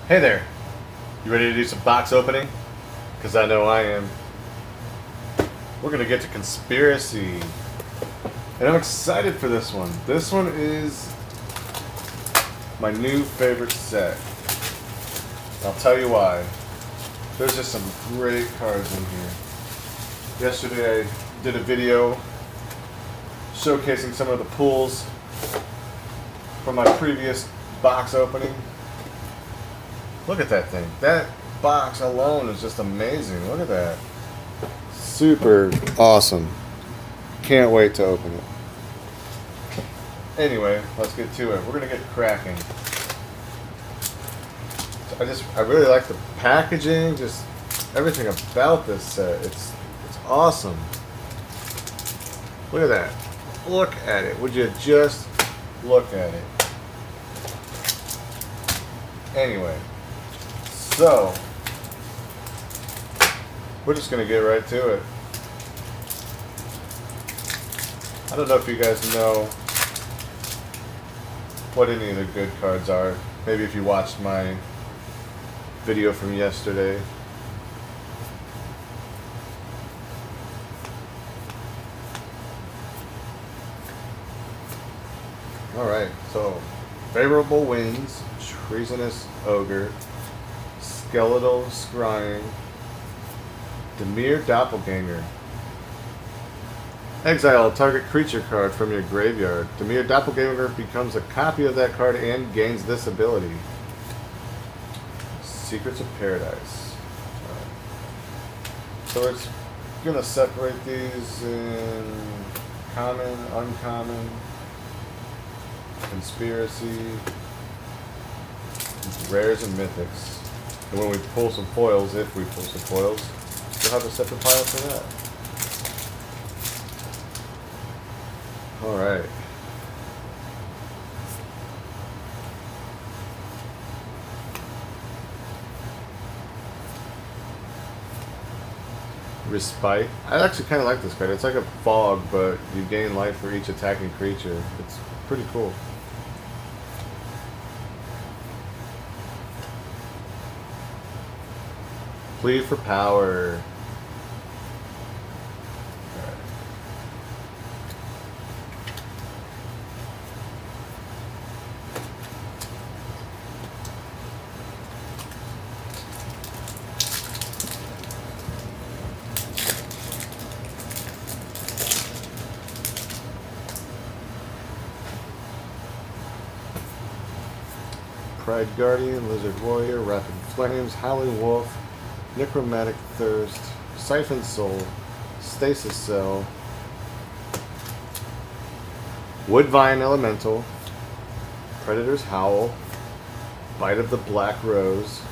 Hey there, you ready to do some box opening? Because I know I am. We're going to get to Conspiracy. And I'm excited for this one. This one is my new favorite set. I'll tell you why. There's just some great cards in here. Yesterday I did a video showcasing some of the pulls from my previous box opening. Look at that thing. That box alone is just amazing. Look at that. Super awesome. Can't wait to open it. Anyway, let's get to it. We're going to get cracking. I really like the packaging, just everything about this set. It's awesome. Look at that. Look at it. Would you just look at it? Anyway. So, we're just going to get right to it. I don't know if you guys know what any of the good cards are. Maybe if you watched my video from yesterday. Alright, so Favorable Winds, Treasonous Ogre, Skeletal Scrying, Dimir Doppelganger. Exile a target creature card from your graveyard. Dimir Doppelganger becomes a copy of that card and gains this ability. Secrets of Paradise. So we're going to separate these in common, uncommon, conspiracy, rares, and mythics. And when we pull some foils, if we pull some foils, we'll have a separate pile for that. Alright. Respite. I actually kind of like this card. It's like a fog, but you gain life for each attacking creature. It's pretty cool. Plead for Power. Pride Guardian, Lizard Warrior, Rapid Flames, Howling Wolf, Necromantic Thirst, Siphon Soul, Stasis Cell, Woodvine Elemental, Predator's Howl, Bite of the Black Rose,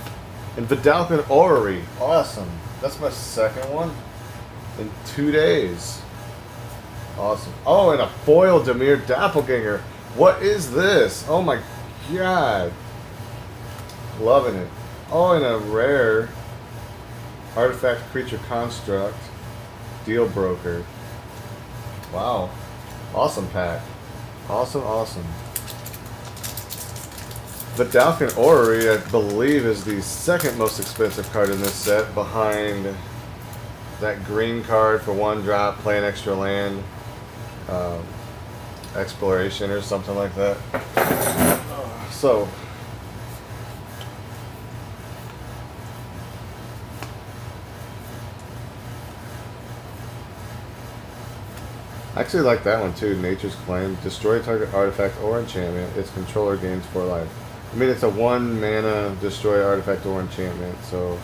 and Vidalcan Orrery. Awesome. That's my second one in 2 days. Awesome. Oh, and a foil Dimir Doppelganger. What is this? Oh my god. Loving it. Oh, and a rare Artifact Creature Construct, Deal Broker. Wow. Awesome pack. Awesome, awesome. Vidalcan Orrery, I believe, is the second most expensive card in this set, behind that green card for 1-drop, play an extra land, exploration or something like that. So, I actually like that one too, Nature's Claim. Destroy target artifact or enchantment. Its controller gains 4 life. I mean, it's a 1 mana destroy artifact or enchantment, so.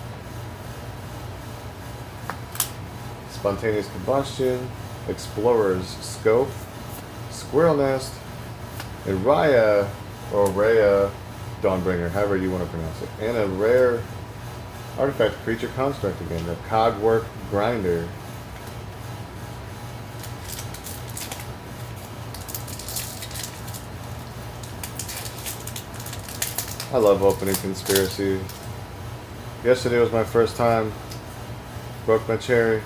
Spontaneous Combustion, Explorer's Scope, Squirrel Nest, and Raya, or Raya Dawnbringer, however you want to pronounce it. And a rare artifact creature construct again, the Cogwork Grinder. I love opening Conspiracy. Yesterday was my first time. Broke my cherry.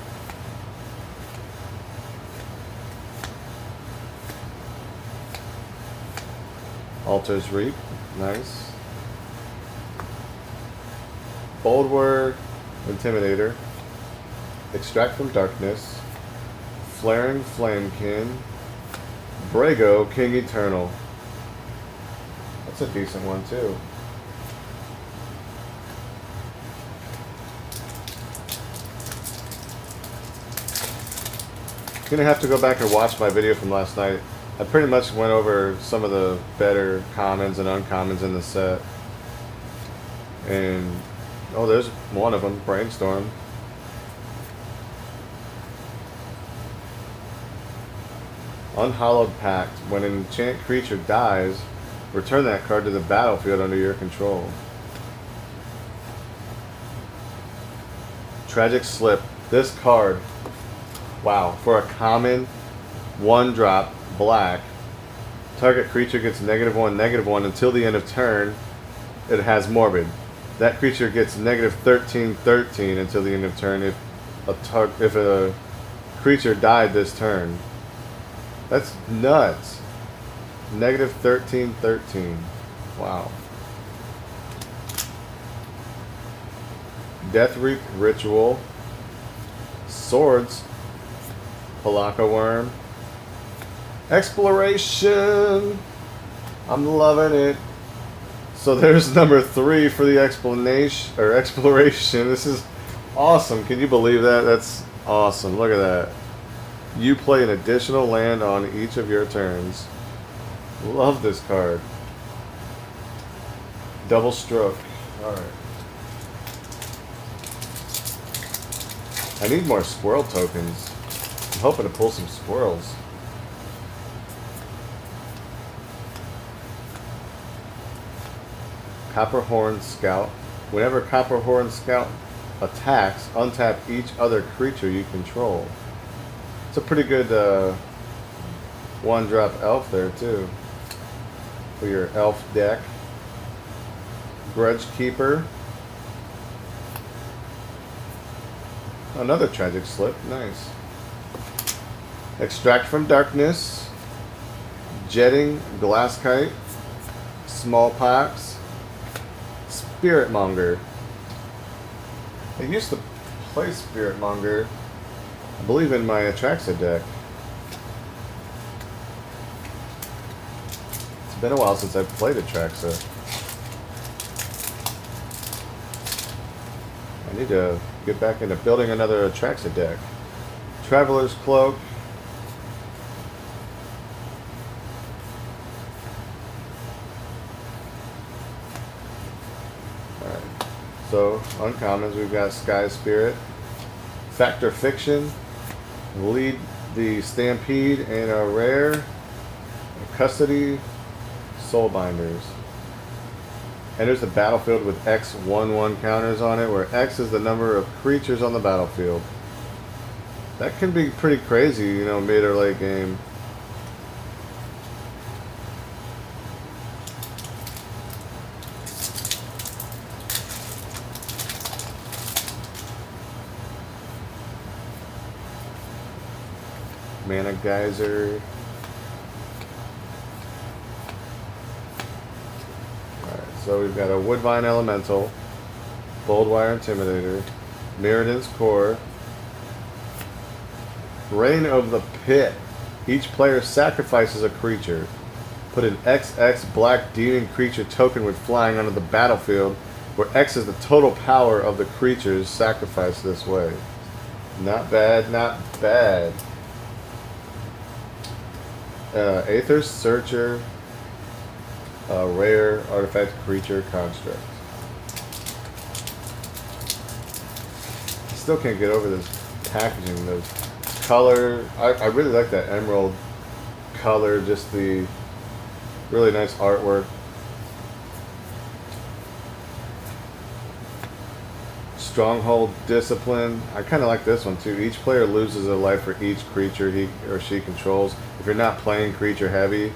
Altar's Reap. Nice. Boldware Intimidator, Extract from Darkness, Flaring Flamekin, Brago King Eternal. That's a decent one too. Gonna have to go back and watch my video from last night. I pretty much went over some of the better commons and uncommons in the set. And oh, there's one of them, Brainstorm. Unhallowed Pact. When an enchant creature dies, return that card to the battlefield under your control. Tragic Slip. This card, wow, for a common 1-drop black, target creature gets -1/-1 until the end of turn. It has Morbid. That creature gets -13/13 until the end of turn if a creature died this turn. That's nuts. -13/13. Wow. Deathreap Ritual. Swords. Palaka Worm. Exploration. I'm loving it. So there's number 3 for the exploration. This is awesome. Can you believe that? That's awesome. Look at that. You play an additional land on each of your turns. Love this card. Double Stroke. Alright. I need more squirrel tokens. I'm hoping to pull some squirrels. Copperhorn Scout. Whenever Copperhorn Scout attacks, untap each other creature you control. It's a pretty good 1-drop elf there too for your elf deck. Grudge Keeper. Another Tragic Slip. Nice. Extract from Darkness. Jetting Glasskite. Smallpox. Spiritmonger. I used to play Spiritmonger, I believe, in my Atraxa deck. It's been a while since I've played Atraxa. I need to get back into building another Atraxa deck. Traveler's Cloak. Alright. So, uncommons, we've got Sky Spirit. Factor Fiction. Lead the Stampede, and a rare. Custody. Soulbinders. Enters the battlefield with X 1/1 counters on it, where X is the number of creatures on the battlefield. That can be pretty crazy, you know, mid or late game. Mana Geyser. So we've got a Woodbine Elemental, Boldwire Intimidator, Mirrodin's Core, Reign of the Pit. Each player sacrifices a creature. Put an XX black demon creature token with flying onto the battlefield, where X is the total power of the creatures sacrificed this way. Not bad, not bad. Aether's Searcher. A rare artifact creature construct. I still can't get over this packaging, those color. I really like that emerald color, just the really nice artwork. Stronghold Discipline. I kind of like this one too. Each player loses a life for each creature he or she controls. If you're not playing creature heavy,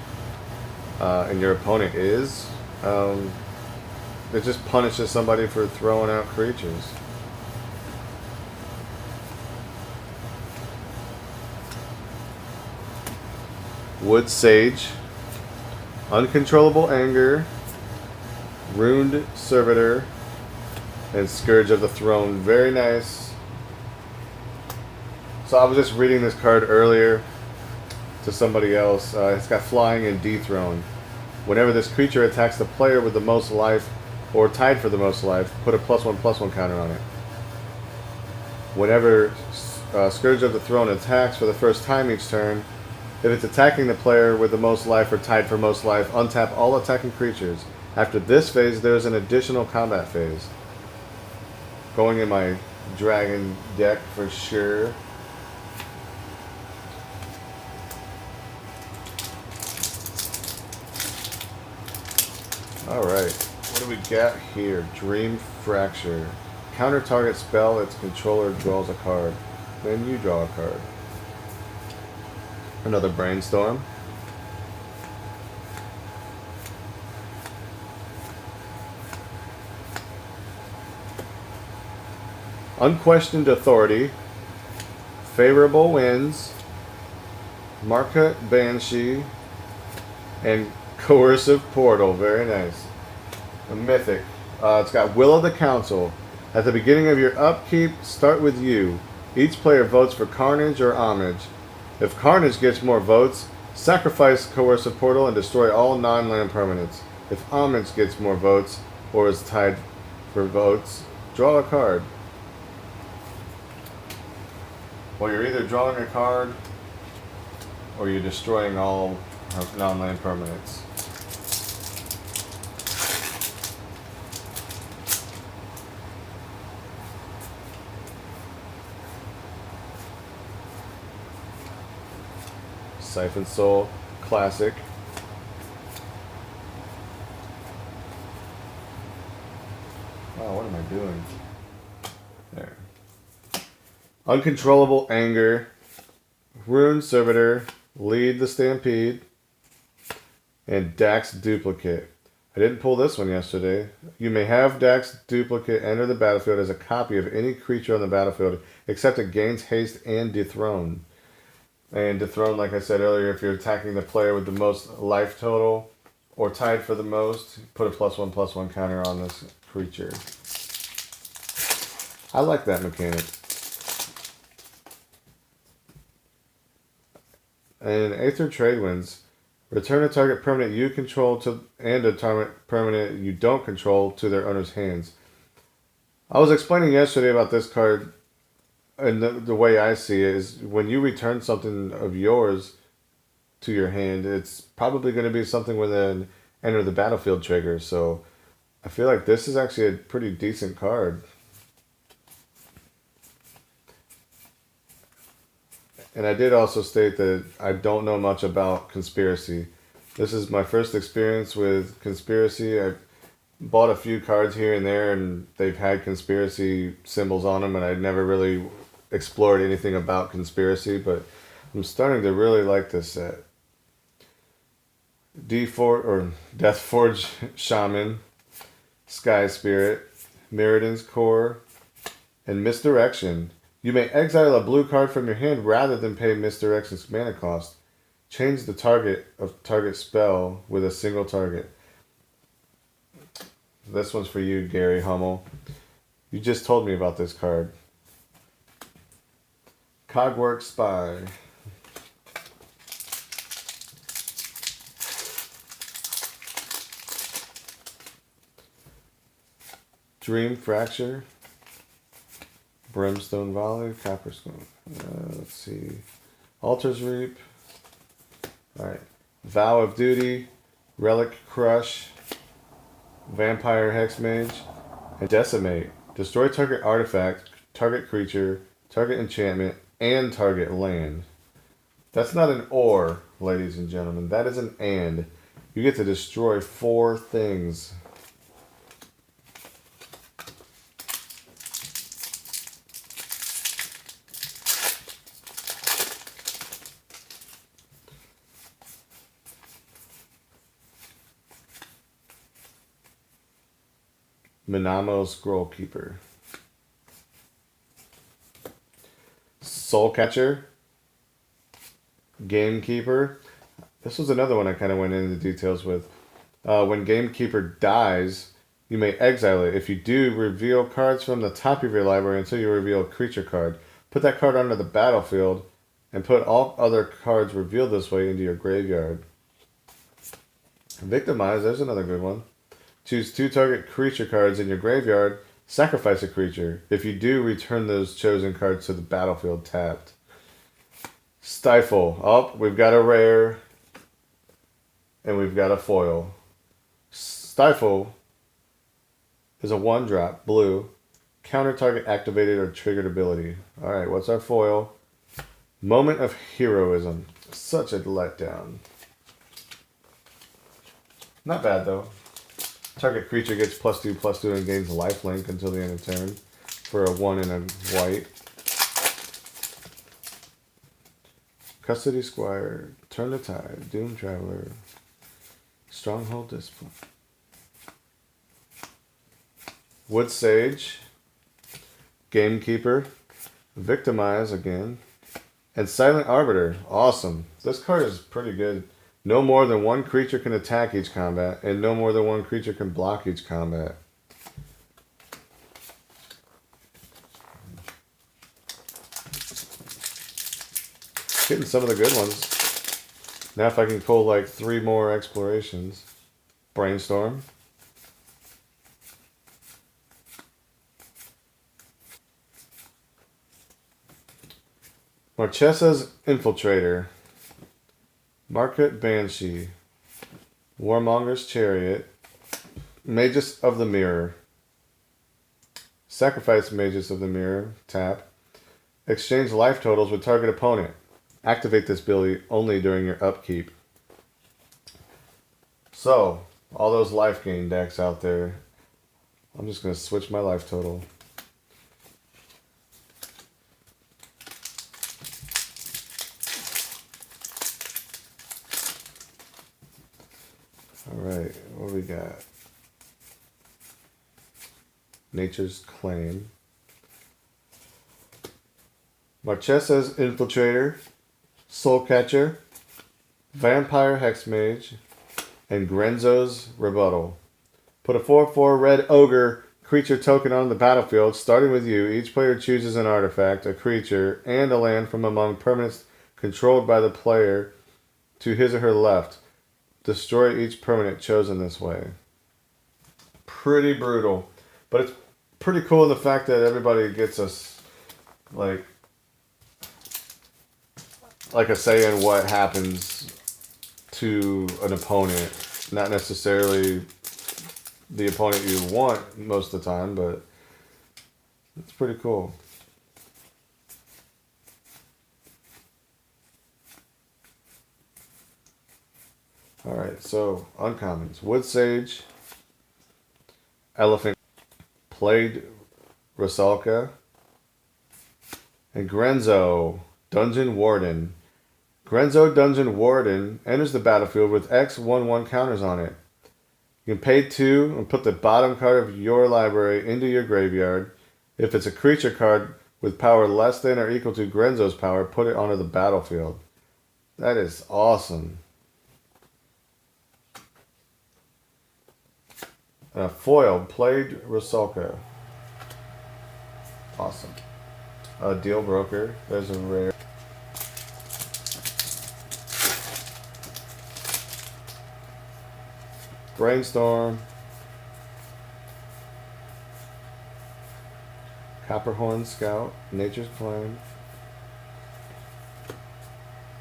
and your opponent is, it just punishes somebody for throwing out creatures. Wood Sage, Uncontrollable Anger, Runed Servitor, And Scourge of the Throne, very nice. So I was just reading this card earlier to somebody else. It's got Flying and Dethrone. Whenever this creature attacks the player with the most life or tied for the most life, put a +1/+1 counter on it. Whenever Scourge of the Throne attacks for the first time each turn, if it's attacking the player with the most life or tied for most life, untap all attacking creatures. After this phase, there's an additional combat phase. Going in my dragon deck for sure. Alright, what do we got here? Dream Fracture. Counter target spell, its controller draws a card. Then you draw a card. Another Brainstorm. Unquestioned Authority. Favorable Winds. Market Banshee. And Coercive Portal. Very nice. A Mythic. It's got Will of the Council. At the beginning of your upkeep, start with you. Each player votes for Carnage or Homage. If Carnage gets more votes, sacrifice Coercive Portal and destroy all non-land permanents. If Homage gets more votes, or is tied for votes, draw a card. Well, you're either drawing a card, or you're destroying all non-land permanents. Siphon Soul, classic. Wow, what am I doing? There. Uncontrollable Anger, Rune Servitor, Lead the Stampede, and Dax Duplicate. I didn't pull this one yesterday. You may have Dax Duplicate enter the battlefield as a copy of any creature on the battlefield, except it gains haste and dethrone. And dethrone, like I said earlier, if you're attacking the player with the most life total or tied for the most, put a +1/+1 counter on this creature. I like that mechanic. And Aether Tradewinds, return a target permanent you control to and a target permanent you don't control to their owner's hands. I was explaining yesterday about this card. And the way I see it is when you return something of yours to your hand, it's probably going to be something with an enter the battlefield trigger. So I feel like this is actually a pretty decent card. And I did also state that I don't know much about Conspiracy. This is my first experience with Conspiracy. I've bought a few cards here and there, and they've had Conspiracy symbols on them, and I never really explored anything about Conspiracy, but I'm starting to really like this set. D4 or Deathforge Shaman, Sky Spirit, Mirrodin's Core, and Misdirection. You may exile a blue card from your hand rather than pay Misdirection's mana cost. Change the target of target spell with a single target. This one's for you, Gary Hummel. You just told me about this card. Cogwork Spy. Dream Fracture. Brimstone Volley. Copperstone. Let's see. Altar's Reap. Alright. Vow of Duty. Relic Crush. Vampire Hexmage. And Decimate. Destroy target artifact, target creature, target enchantment, and target land. That's not an or, ladies and gentlemen. That is an and. You get to destroy 4 things. Minamo Scrollkeeper. Soulcatcher. Gamekeeper. This was another one I kind of went into details with. When Gamekeeper dies, you may exile it. If you do, reveal cards from the top of your library until you reveal a creature card. Put that card onto the battlefield and put all other cards revealed this way into your graveyard. Victimize, there's another good one. Choose 2 target creature cards in your graveyard. Sacrifice a creature. If you do, return those chosen cards to the battlefield tapped. Stifle. Oh, we've got a rare and we've got a foil. Stifle is a 1-drop, blue. Counter target activated or triggered ability. Alright, what's our foil? Moment of Heroism. Such a letdown. Not bad though. Target creature gets +2/+2 and gains lifelink until the end of turn for a 1 and a white. Custody Squire, Turn the Tide, Doom Traveler, Stronghold Discipline. Wood Sage, Gamekeeper, Victimize again, and Silent Arbiter. Awesome. This card is pretty good. No more than 1 creature can attack each combat, and no more than 1 creature can block each combat. Getting some of the good ones. Now if I can pull like 3 more explorations. Brainstorm. Marchesa's Infiltrator. Market Banshee. Warmonger's Chariot. Magus of the Mirror. Sacrifice Magus of the Mirror. Tap. Exchange life totals with target opponent. Activate this ability only during your upkeep. So, all those life gain decks out there. I'm just going to switch my life total. Alright, what we got? Nature's Claim. Marchesa's Infiltrator. Soulcatcher. Vampire Hexmage. And Grenzo's Rebuttal. Put a 4/4 red ogre creature token on the battlefield. Starting with you, each player chooses an artifact, a creature, and a land from among permanents controlled by the player to his or her left. Destroy each permanent chosen this way. Pretty brutal. But it's pretty cool in the fact that everybody gets us like a say in what happens to an opponent. Not necessarily the opponent you want most of the time, but it's pretty cool. Alright, so uncommons. Wood Sage, Elephant, Plagued Rusalka, and Grenzo, Dungeon Warden. Grenzo Dungeon Warden enters the battlefield with X/1/1 counters on it. You can pay 2 and put the bottom card of your library into your graveyard. If it's a creature card with power less than or equal to Grenzo's power, put it onto the battlefield. That is awesome. Foil, Plagued Rusalka. Awesome. Deal Broker. There's a rare. Brainstorm. Copperhorn Scout. Nature's Claim.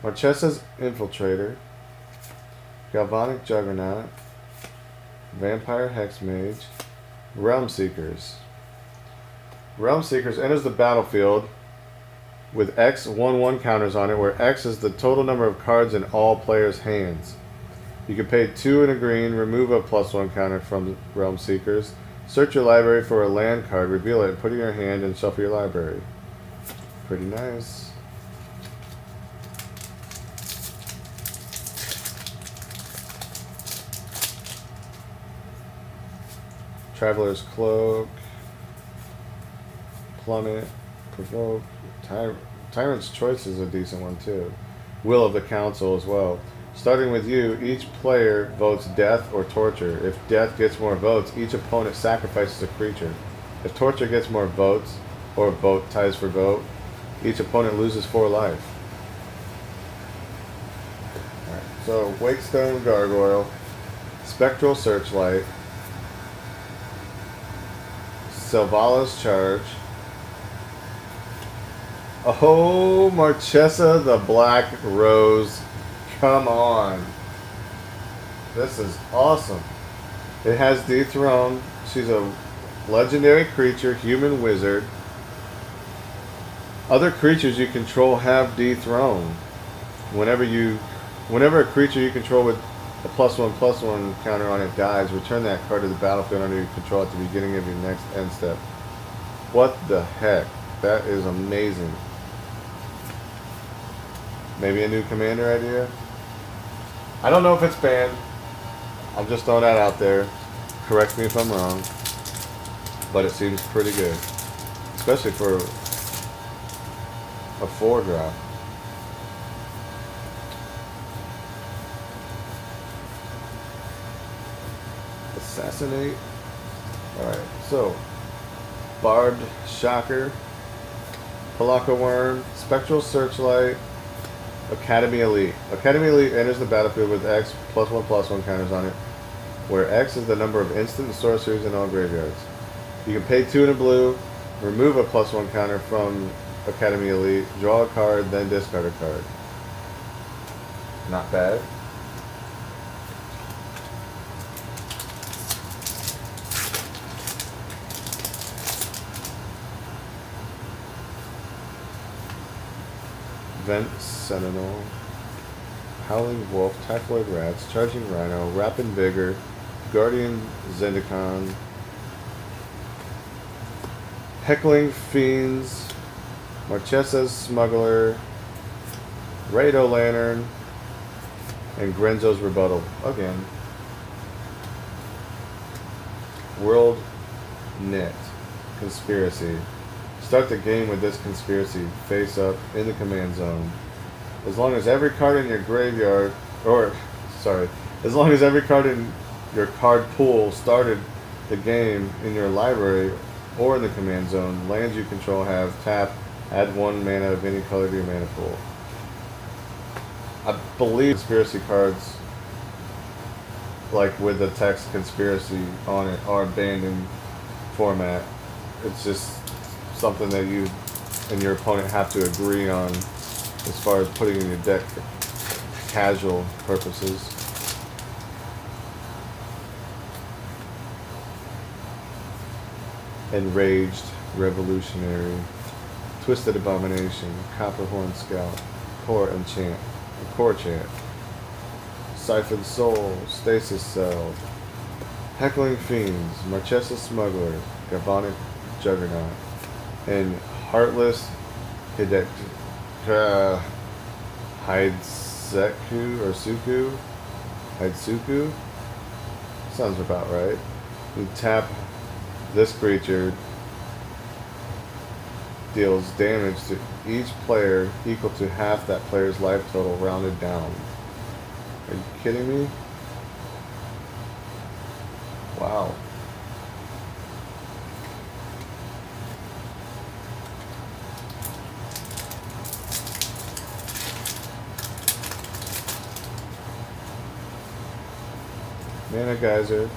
Marchesa's Infiltrator. Galvanic Juggernaut. Vampire Hexmage. Realm Seekers. Realm Seekers enters the battlefield with X/1/1 counters on it, where X is the total number of cards in all players' hands. You can pay 2 and a green, remove a +1 counter from Realm Seekers, search your library for a land card, reveal it, put it in your hand, and shuffle your library. Pretty nice. Traveler's Cloak, Plummet, Provoke, Tyrant's Choice is a decent one too. Will of the Council as well. Starting with you, each player votes death or torture. If death gets more votes, each opponent sacrifices a creature. If torture gets more votes, or vote ties for vote, each opponent loses 4 life. Alright, so Wakestone Gargoyle, Spectral Searchlight, Selvalla's Charge. Oh, Marchesa the Black Rose. Come on. This is awesome. It has Dethroned. She's a legendary creature, human wizard. Other creatures you control have Dethroned. Whenever a creature you control with a +1/+1 counter on it dies, return that card to the battlefield under your control at the beginning of your next end step. What the heck? That is amazing. Maybe a new commander idea? I don't know if it's banned. I'm just throwing that out there. Correct me if I'm wrong. But it seems pretty good. Especially for a 4-drop. Assassinate. Alright, so Barbed Shocker, Pelakka Worm, Spectral Searchlight, Academy Elite. Academy Elite enters the battlefield with X +1/+1 counters on it, where X is the number of instant sorceries in all graveyards. You can pay 2 in a blue, remove a +1 counter from Academy Elite, draw a card, then discard a card. Not bad. Vent Sentinel, Howling Wolf, Typhoid Rats, Charging Rhino, Rapid Vigor, Guardian Zendikon, Heckling Fiends, Marchesa's Smuggler, Rado Lantern, and Grenzo's Rebuttal. Again. World Knit Conspiracy. Start the game with this conspiracy face up in the command zone. As long as every card in your graveyard, as long as every card in your card pool started the game in your library or in the command zone, lands you control have tap, add 1 mana of any color to your mana pool. I believe conspiracy cards, like with the text conspiracy on it, are banned in format. It's just something that you and your opponent have to agree on as far as putting in your deck for casual purposes. Enraged Revolutionary, Twisted Abomination, Copperhorn Scout, Core Chant, Siphoned Soul, Stasis Cell, Heckling Fiends, Marchesa Smuggler, Galvanic Juggernaut, and Heartless Hidetsuku or Hidetsuku? Sounds about right. You tap this creature, deals damage to each player equal to half that player's life total rounded down. Are you kidding me? Wow. Mana Geyser,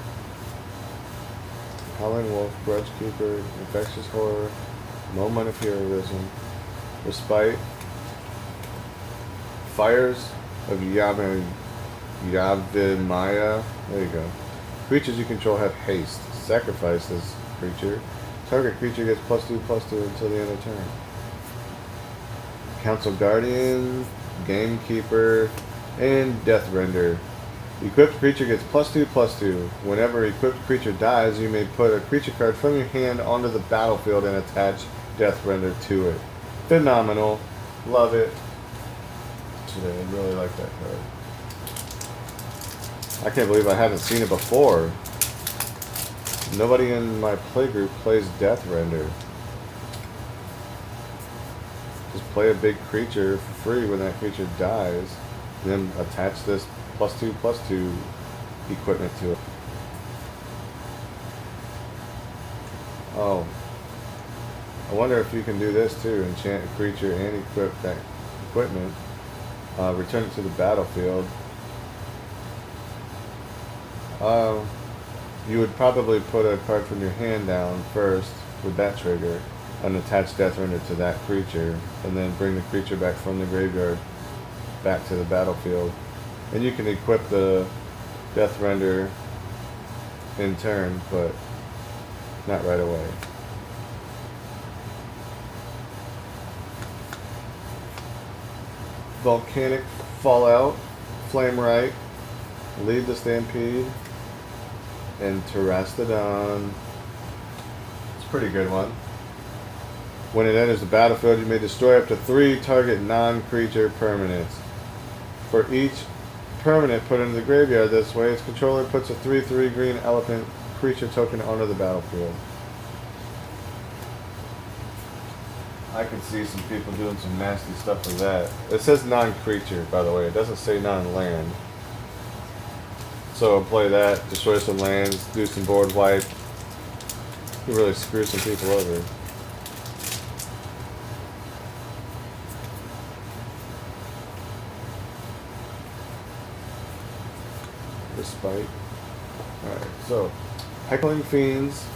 Howling Wolf, Grudge Keeper, Infectious Horror, Moment of Heroism, Respite, Fires of Yavimaya. There you go. Creatures you control have haste. Sacrifice this creature. Target creature gets +2/+2 until the end of turn. Council Guardian, Gamekeeper, and Deathrender. Equipped creature gets +2/+2. Whenever equipped creature dies, you may put a creature card from your hand onto the battlefield and attach Deathrender to it. Phenomenal. Love it. I really like that card. I can't believe I haven't seen it before. Nobody in my playgroup plays Deathrender. Just play a big creature for free when that creature dies. then attach this +2/+2 equipment to it. Oh, I wonder if you can do this too. Enchant a creature and equip that equipment. Return it to the battlefield. You would probably put a card from your hand down first with that trigger and attach Deathrender to that creature, and then bring the creature back from the graveyard back to the battlefield. And you can equip the Deathrender in turn, but not right away. Volcanic Fallout, Flamerite, Lead the Stampede, and Terastodon. It's a pretty good one. When it enters the battlefield, you may destroy up to 3 target non-creature permanents. For each permanent put into the graveyard this way, its controller puts a 3/3 green elephant creature token onto the battlefield. I can see some people doing some nasty stuff with that. It says non-creature, by the way. It doesn't say non-land. So I'll play that, destroy some lands, do some board wipe. You really screw some people over. Respite. Alright, so Heckling Fiends,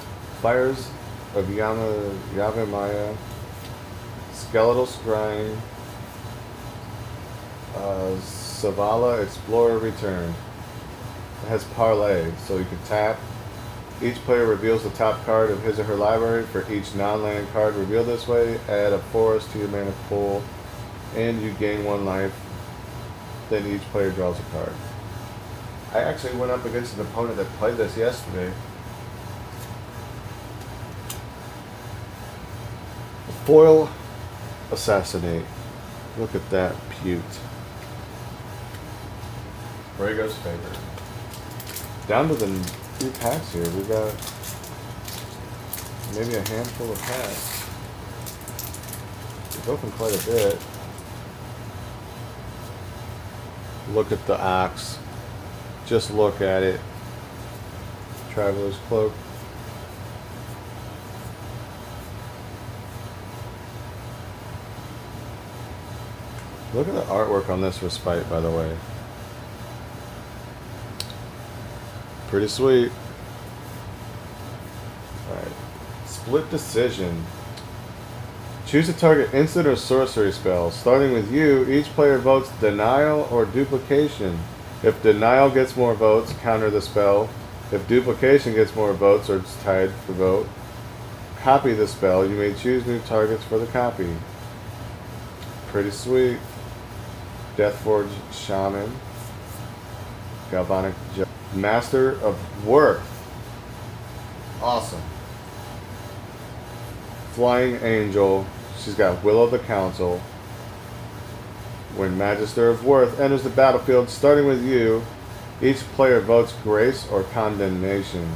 Fires of Yavimaya, Skeletal Scrying, Zavala Explorer Return. It has parlay, so you can tap. Each player reveals the top card of his or her library. For each non-land card revealed this way, add a forest to your mana pool, and you gain 1 life. Then each player draws a card. I actually went up against an opponent that played this yesterday. Foil Assassinate. Look at that pewt. Brago's favorite. Down to the few packs here. We got maybe a handful of packs. We've opened quite a bit. Look at the Ox. Just look at it. Traveler's Cloak. Look at the artwork on this Respite, by the way. Pretty sweet. Alright. Split Decision. Choose a target instant or sorcery spell. Starting with you, each player votes Denial or Duplication. If Denial gets more votes, counter the spell. If Duplication gets more votes or it's tied for vote, copy the spell. You may choose new targets for the copy. Pretty sweet. Deathforge Shaman. Galvanic Master of Worth. Awesome. Flying Angel. She's got Will of the Council. When Magister of Worth enters the battlefield, starting with you, each player votes Grace or Condemnation.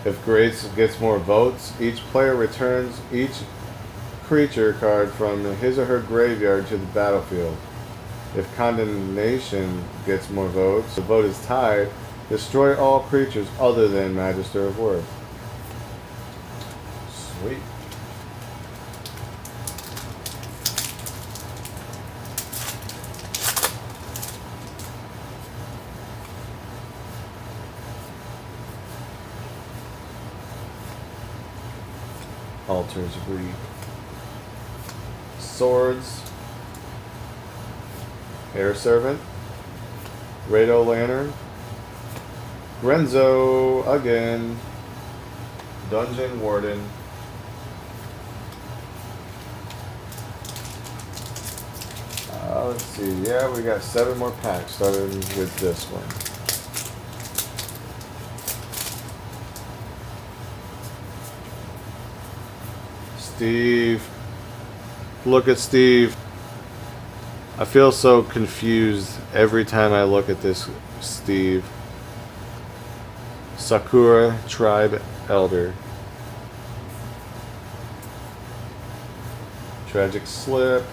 If Grace gets more votes, each player returns each creature card from his or her graveyard to the battlefield. If Condemnation gets more votes, the vote is tied. Destroy all creatures other than Magister of Worth. Sweet. Altars Reap. Swords. Air Servant, Rado Lantern, Grenzo again, Dungeon Warden, let's see, yeah, we got 7 more packs starting with this one. Steve, look at Steve. I feel so confused every time I look at this Steve. Sakura Tribe Elder. Tragic Slip.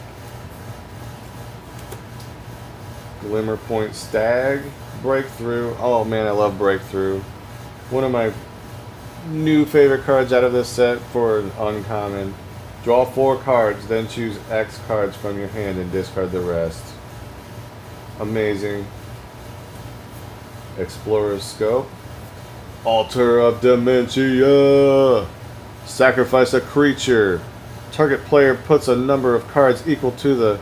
Glimmer Point Stag. Breakthrough. Oh man, I love Breakthrough. One of my new favorite cards out of this set for an uncommon. Draw 4 cards, then choose X cards from your hand and discard the rest. Amazing. Explorer's Scope. Altar of Dementia. Sacrifice a creature. Target player puts a number of cards equal to the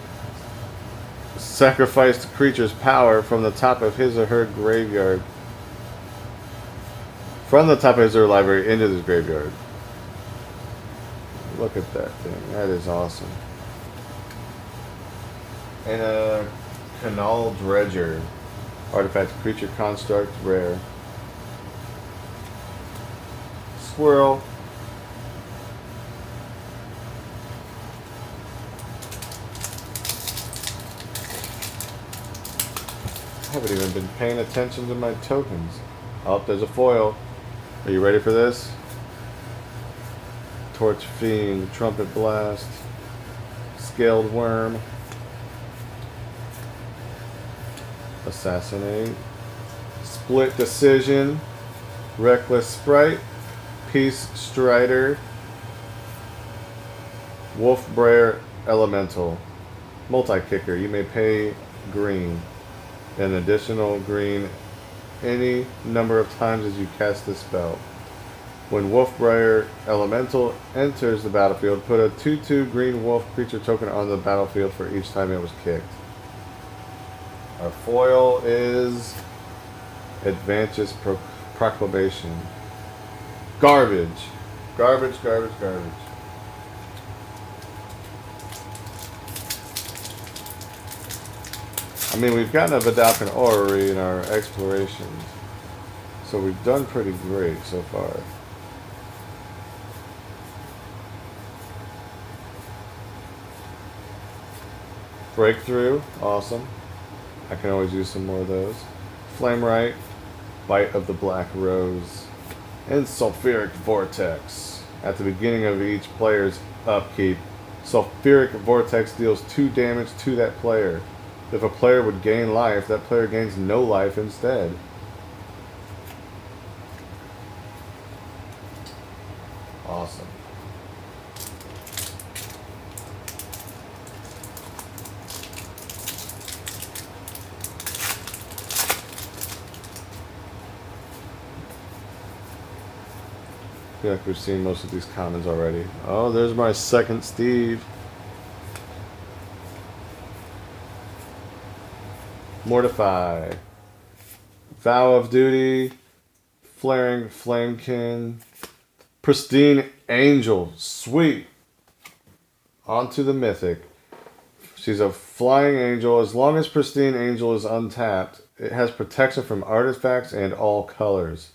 sacrificed creature's power from the top of his or her graveyard. From the top of his or her library into the graveyard. Look at that thing. That is awesome. And a Canal Dredger. Artifact, creature, construct, rare. Squirrel. I haven't even been paying attention to my tokens. Oh, there's a foil. Are you ready for this? Torch Fiend, Trumpet Blast, Scaled Worm, Assassinate, Split Decision, Reckless Sprite, Peace Strider, Wolfbriar Elemental, Multi-Kicker. You may pay green, an additional green any number of times as you cast the spell. When Wolfbriar Elemental enters the battlefield, put a 2/2 green wolf creature token on the battlefield for each time it was kicked. Our foil is Advances Proclamation. Garbage. Garbage, garbage, garbage. I mean, we've gotten a Vedalken Orrery in our explorations, so we've done pretty great so far. Breakthrough, awesome. I can always use some more of those. Flamerite, Bite of the Black Rose, and Sulfuric Vortex. At the beginning of each player's upkeep, Sulfuric Vortex deals 2 damage to that player. If a player would gain life, that player gains no life instead. Awesome. I feel like we've seen most of these commons already. Oh, there's my second Steve. Mortify. Vow of Duty. Flaring Flamekin. Pristine Angel. Sweet. On to the mythic. She's a flying angel. As long as Pristine Angel is untapped, it has protection from artifacts and all colors.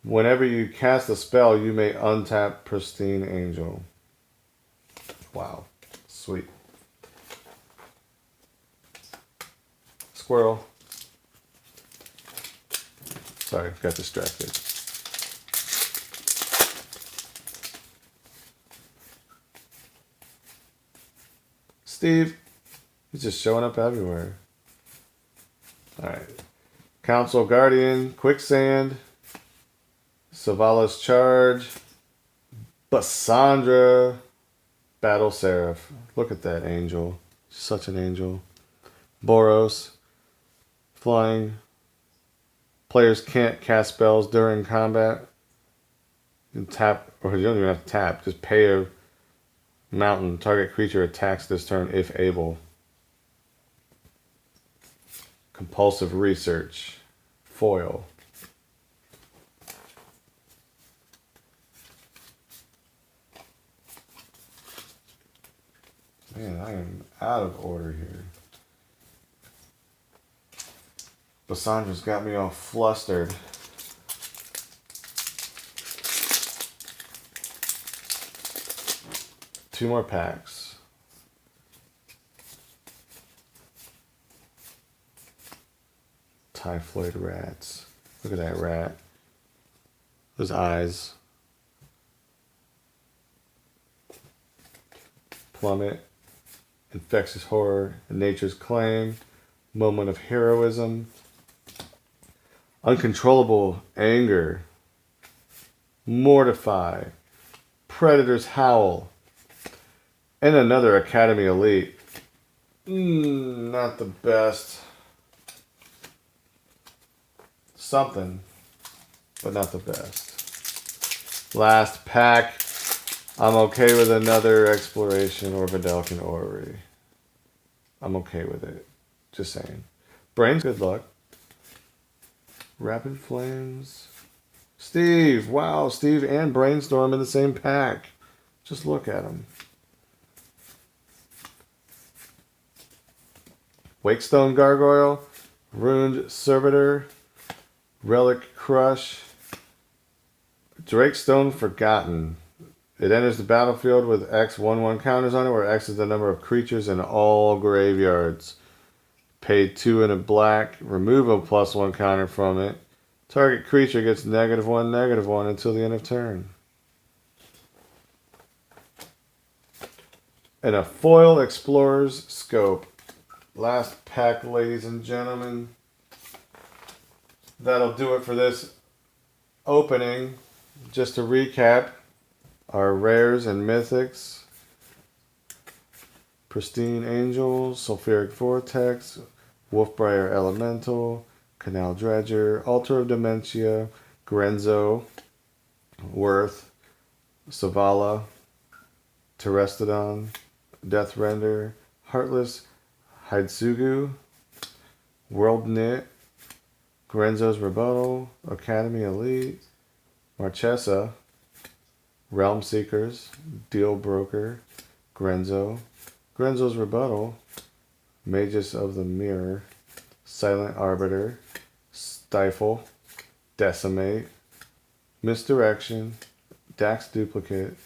Whenever you cast a spell, you may untap Pristine Angel. Wow. Sweet. Squirrel. Sorry, got distracted. Steve. He's just showing up everywhere. Alright. Council Guardian. Quicksand. Savala's Charge. Bassandra. Battle Seraph. Look at that angel. Such an angel. Boros. Flying. Players can't cast spells during combat. You can tap, or you don't even have to tap. Just pay a mountain. Target creature attacks this turn if able. Compulsive Research. Foil. Man, I am out of order here. Bassandra's got me all flustered. Two more packs. Typhoid rats. Look at that rat. Those eyes. Plummet. Infectious Horror. Nature's Claim. Moment of heroism. Uncontrollable anger. Mortify. Predator's Howl. And another Academy Elite. Not the best. Something, but not the best. Last pack. I'm okay with another Exploration or Vidalcan Orrery. I'm okay with it. Just saying. Brains, good luck. Rapid Flames. Steve. Wow, Steve and Brainstorm in the same pack. Just look at them. Wakestone Gargoyle. Runed Servitor. Relic Crush. Drakestone Forgotten. It enters the battlefield with X 1/1 counters on it, where X is the number of creatures in all graveyards. Pay 2 and a black. Remove a +1 counter from it. Target creature gets -1/-1 until the end of turn. And a foil Explorer's Scope. Last pack, ladies and gentlemen. That'll do it for this opening. Just to recap, our rares and mythics. Pristine Angels, Sulfuric Vortex, Wolfbriar Elemental, Canal Dredger, Altar of Dementia, Grenzo, Worth, Savala, Terrestodon, Deathrender, Heartless, Hidetsugu, World Knit, Grenzo's Rebuttal, Academy Elite, Marchesa, Realm Seekers, Deal Broker, Grenzo, Grenzo's Rebuttal, Magus of the Mirror, Silent Arbiter, Stifle, Decimate, Misdirection, Dax Duplicate,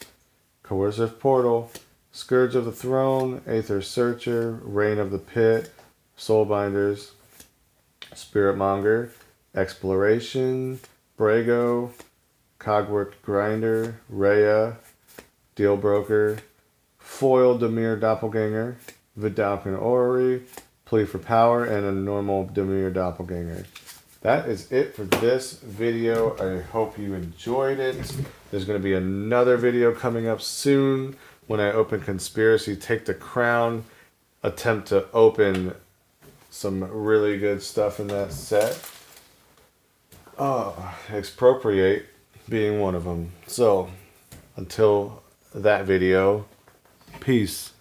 Coercive Portal, Scourge of the Throne, Aether Searcher, Reign of the Pit, Soulbinders, Spiritmonger, Exploration, Brago, Cogwork Grinder, Rhea, Deal Broker, Foil Dimir Doppelganger, Vidalcan Orrery, Plea for Power, and a normal Dimir Doppelganger. That is it for this video. I hope you enjoyed it. There's going to be another video coming up soon when I open Conspiracy Take the Crown. Attempt to open some really good stuff in that set. Expropriate being one of them. So, until that video, peace.